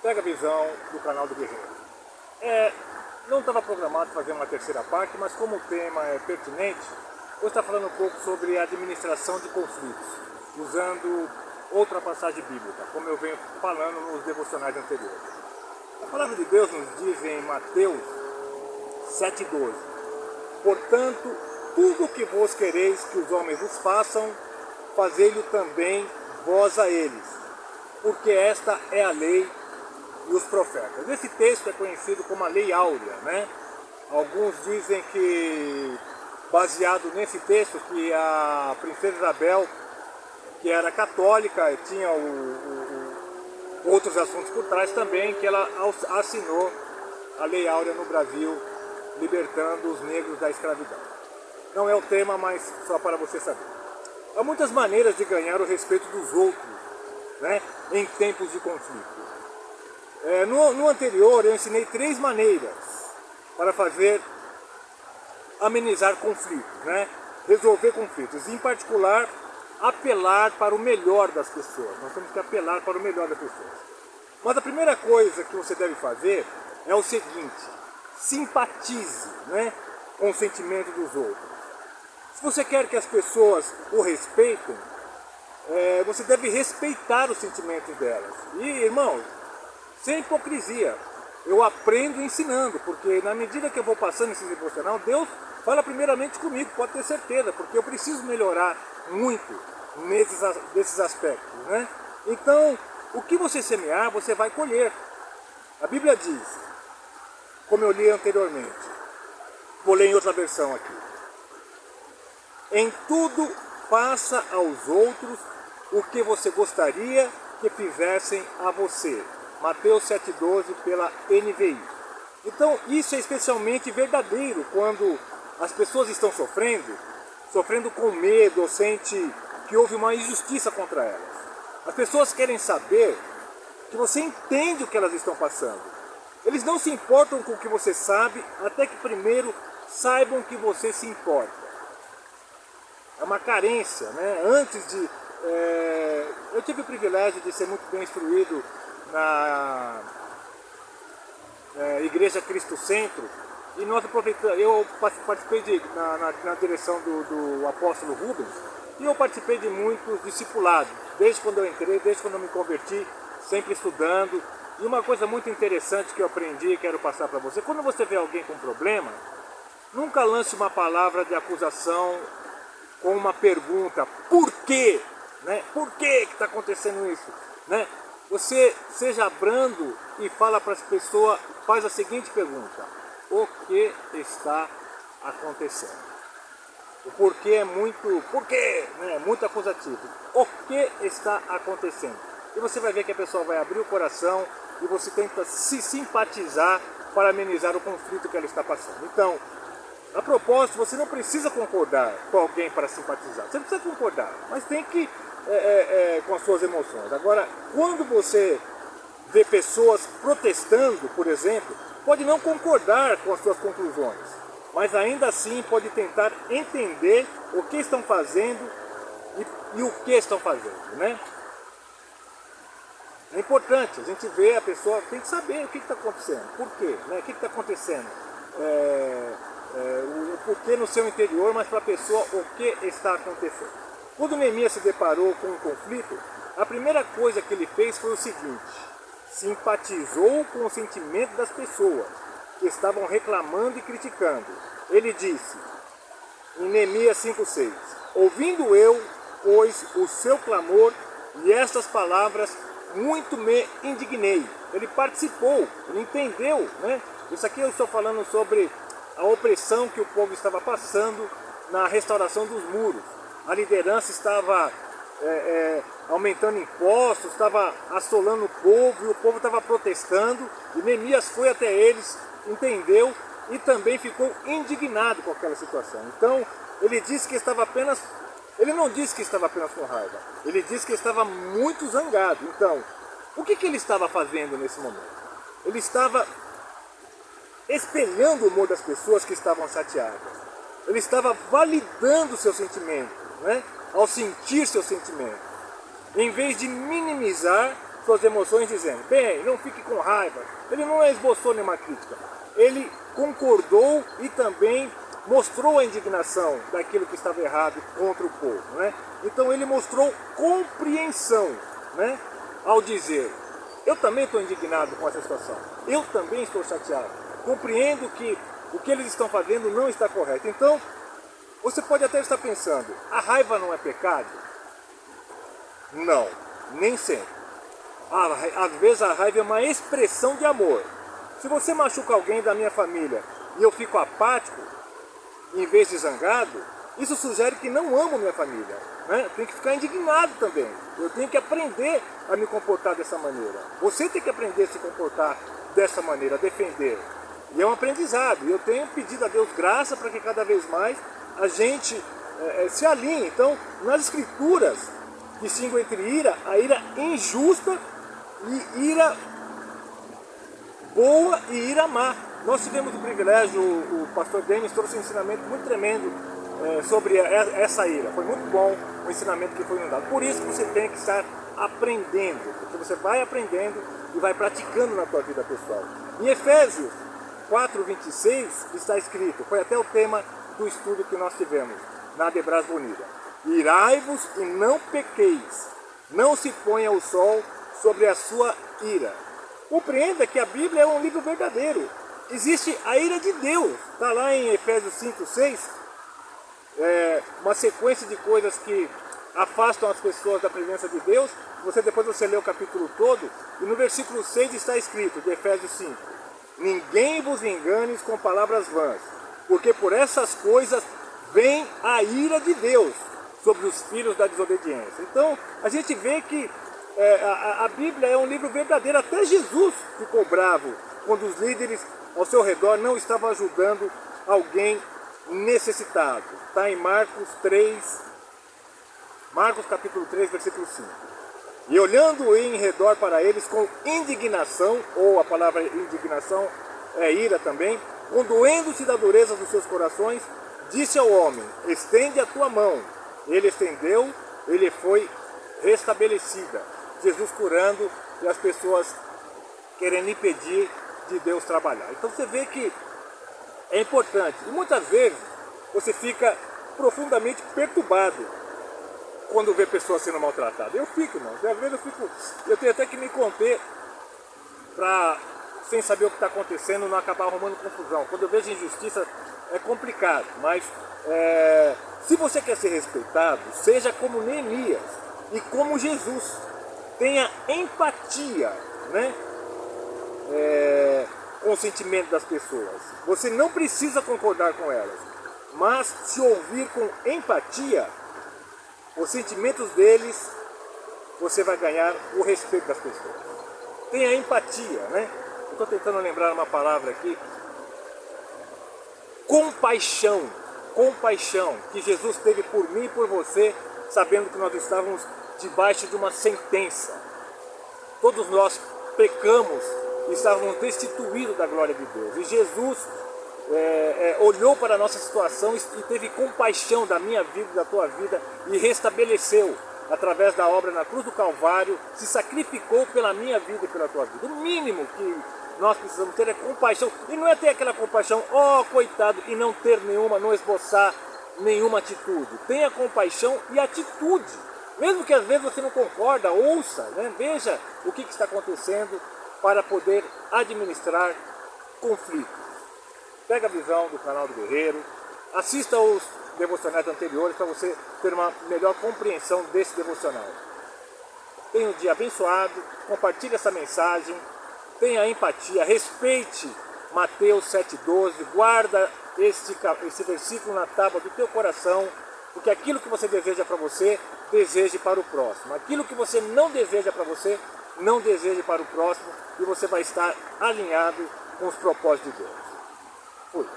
Pega a visão do canal do Guerreiro. Não estava programado fazer uma terceira parte, mas como o tema é pertinente, vou estar falando um pouco sobre a administração de conflitos, usando outra passagem bíblica, como eu venho falando nos devocionais anteriores. A palavra de Deus nos diz em Mateus 7,12: portanto, tudo o que vos quereis que os homens vos façam, fazei-lo também vós a eles, porque esta é a lei e os profetas. Esse texto é conhecido como a Lei Áurea, né? Alguns dizem que, baseado nesse texto, que a princesa Isabel, que era católica, tinha outros assuntos por trás também, que ela assinou a Lei Áurea no Brasil, libertando os negros da escravidão. Não é o tema, mas só para você saber. Há muitas maneiras de ganhar o respeito dos outros, né, em tempos de conflito. No anterior eu ensinei 3 maneiras para amenizar conflitos, né? Resolver conflitos, em particular apelar para o melhor das pessoas. Nós temos que apelar para o melhor das pessoas. Mas a primeira coisa que você deve fazer é o seguinte: simpatize, né, com o sentimento dos outros. Se você quer que as pessoas o respeitem, você deve respeitar os sentimentos delas. E, irmãos, sem hipocrisia, eu aprendo ensinando, porque na medida que eu vou passando esse devocional, Deus fala primeiramente comigo, pode ter certeza, porque eu preciso melhorar muito nesses aspectos, né? Então, o que você semear, você vai colher. A Bíblia diz, como eu li anteriormente, vou ler em outra versão aqui: em tudo faça aos outros o que você gostaria que fizessem a você. Mateus 7,12 pela NVI. Então isso é especialmente verdadeiro quando as pessoas estão sofrendo com medo ou sente que houve uma injustiça contra elas. As pessoas querem saber que você entende o que elas estão passando. Eles não se importam com o que você sabe, até que primeiro saibam que você se importa. É uma carência, né? Eu tive o privilégio de ser muito bem instruído na Igreja Cristo Centro, e eu participei na direção do apóstolo Rubens, e eu participei de muitos discipulados, desde quando eu entrei, desde quando eu me converti, sempre estudando. E uma coisa muito interessante que eu aprendi e quero passar para você: quando você vê alguém com problema, nunca lance uma palavra de acusação com uma pergunta: por quê? Né? Por que está acontecendo isso? Né? Você seja brando e fala para as pessoas, faz a seguinte pergunta: o que está acontecendo? O porquê é muito, né? Muito acusativo. O que está acontecendo? E você vai ver que a pessoa vai abrir o coração e você tenta se simpatizar para amenizar o conflito que ela está passando. Então, a propósito, você não precisa concordar com alguém para simpatizar. Você não precisa concordar, mas tem que com as suas emoções. Agora, quando você vê pessoas protestando, por exemplo, pode não concordar com as suas conclusões, mas ainda assim pode tentar entender o que estão fazendo e o que estão fazendo, né? É importante a gente ver, a pessoa tem que saber o que está acontecendo, por quê, né? O que está acontecendo, o porquê no seu interior, mas para a pessoa o que está acontecendo. Quando Neemias se deparou com um conflito, a primeira coisa que ele fez foi o seguinte: simpatizou com o sentimento das pessoas que estavam reclamando e criticando. Ele disse, em Neemias 5,6: ouvindo eu, pois, o seu clamor e estas palavras, muito me indignei. Ele participou, ele entendeu, né? Isso aqui eu estou falando sobre a opressão que o povo estava passando na restauração dos muros. A liderança estava aumentando impostos, estava assolando o povo, e o povo estava protestando, e Neemias foi até eles, entendeu, e também ficou indignado com aquela situação. Então, ele disse que ele não disse que estava apenas com raiva, ele disse que estava muito zangado. Então, o que ele estava fazendo nesse momento? Ele estava espelhando o humor das pessoas que estavam chateadas. Ele estava validando o seu sentimento, né? Ao sentir seu sentimento. Em vez de minimizar, suas emoções dizendo, bem, não fique com raiva. Ele não esboçou nenhuma crítica. Ele concordou e também mostrou a indignação daquilo que estava errado contra o povo, né? Então ele mostrou compreensão, né? Ao dizer, eu também estou indignado com essa situação, eu também estou chateado, compreendo que o que eles estão fazendo não está correto. Então, você pode até estar pensando, a raiva não é pecado? Não, nem sempre. Às vezes a raiva é uma expressão de amor. Se você machuca alguém da minha família e eu fico apático, em vez de zangado, isso sugere que não amo minha família, né? Tem que ficar indignado também. Eu tenho que aprender a me comportar dessa maneira. Você tem que aprender a se comportar dessa maneira, a defender. E é um aprendizado. E eu tenho pedido a Deus graça para que cada vez mais a gente se alinhe. Então, nas escrituras, distingo entre ira, a ira injusta e ira boa e ira má. Nós tivemos o privilégio, o pastor Denis trouxe um ensinamento muito tremendo sobre essa ira. Foi muito bom o ensinamento que foi nos dado. Por isso que você tem que estar aprendendo, porque você vai aprendendo e vai praticando na tua vida pessoal. Em Efésios 4:26 está escrito, foi até o tema do estudo que nós tivemos na Debras Bonita. Irai-vos e não pequeis, não se ponha o sol sobre a sua ira. Compreenda que a Bíblia é um livro verdadeiro. Existe a ira de Deus. Está lá em Efésios 5:6, uma sequência de coisas que afastam as pessoas da presença de Deus. Depois você lê o capítulo todo, e no versículo 6 está escrito, de Efésios 5, ninguém vos enganes com palavras vãs, porque por essas coisas vem a ira de Deus sobre os filhos da desobediência. Então, a gente vê que a Bíblia é um livro verdadeiro. Até Jesus ficou bravo quando os líderes ao seu redor não estavam ajudando alguém necessitado. Está em Marcos capítulo 3, versículo 5. E olhando em redor para eles com indignação, ou a palavra indignação é ira também, condoendo-se da dureza dos seus corações, disse ao homem, estende a tua mão. Ele estendeu, ele foi restabelecida. Jesus curando e as pessoas querendo impedir de Deus trabalhar. Então você vê que é importante. E muitas vezes você fica profundamente perturbado quando vê pessoas sendo maltratadas. Eu fico, irmão. Às vezes eu tenho até que me conter para, sem saber o que está acontecendo, não acabar arrumando confusão. Quando eu vejo injustiça é complicado, mas se você quer ser respeitado, seja como Neemias e como Jesus. Tenha empatia, né? Com o sentimento das pessoas. Você não precisa concordar com elas, mas se ouvir com empatia os sentimentos deles, você vai ganhar o respeito das pessoas. Tenha empatia, né? Estou tentando lembrar uma palavra aqui. Compaixão. Compaixão que Jesus teve por mim e por você, sabendo que nós estávamos debaixo de uma sentença. Todos nós pecamos e estávamos destituídos da glória de Deus. E Jesus olhou para a nossa situação e teve compaixão da minha vida e da tua vida e restabeleceu através da obra na cruz do Calvário, se sacrificou pela minha vida e pela tua vida. O mínimo que nós precisamos ter é compaixão. E não é ter aquela compaixão, coitado, e não ter nenhuma, não esboçar nenhuma atitude. Tenha compaixão e atitude. Mesmo que às vezes você não concorda, ouça, né? Veja o que está acontecendo para poder administrar conflitos. Pega a visão do canal do Guerreiro, assista os devocionais anteriores para você ter uma melhor compreensão desse devocional. Tenha um dia abençoado, compartilhe essa mensagem, tenha empatia, respeite Mateus 7,12, guarda esse versículo na tábua do teu coração, porque aquilo que você deseja para você, deseje para o próximo. Aquilo que você não deseja para você, não deseje para o próximo, e você vai estar alinhado com os propósitos de Deus. Fui.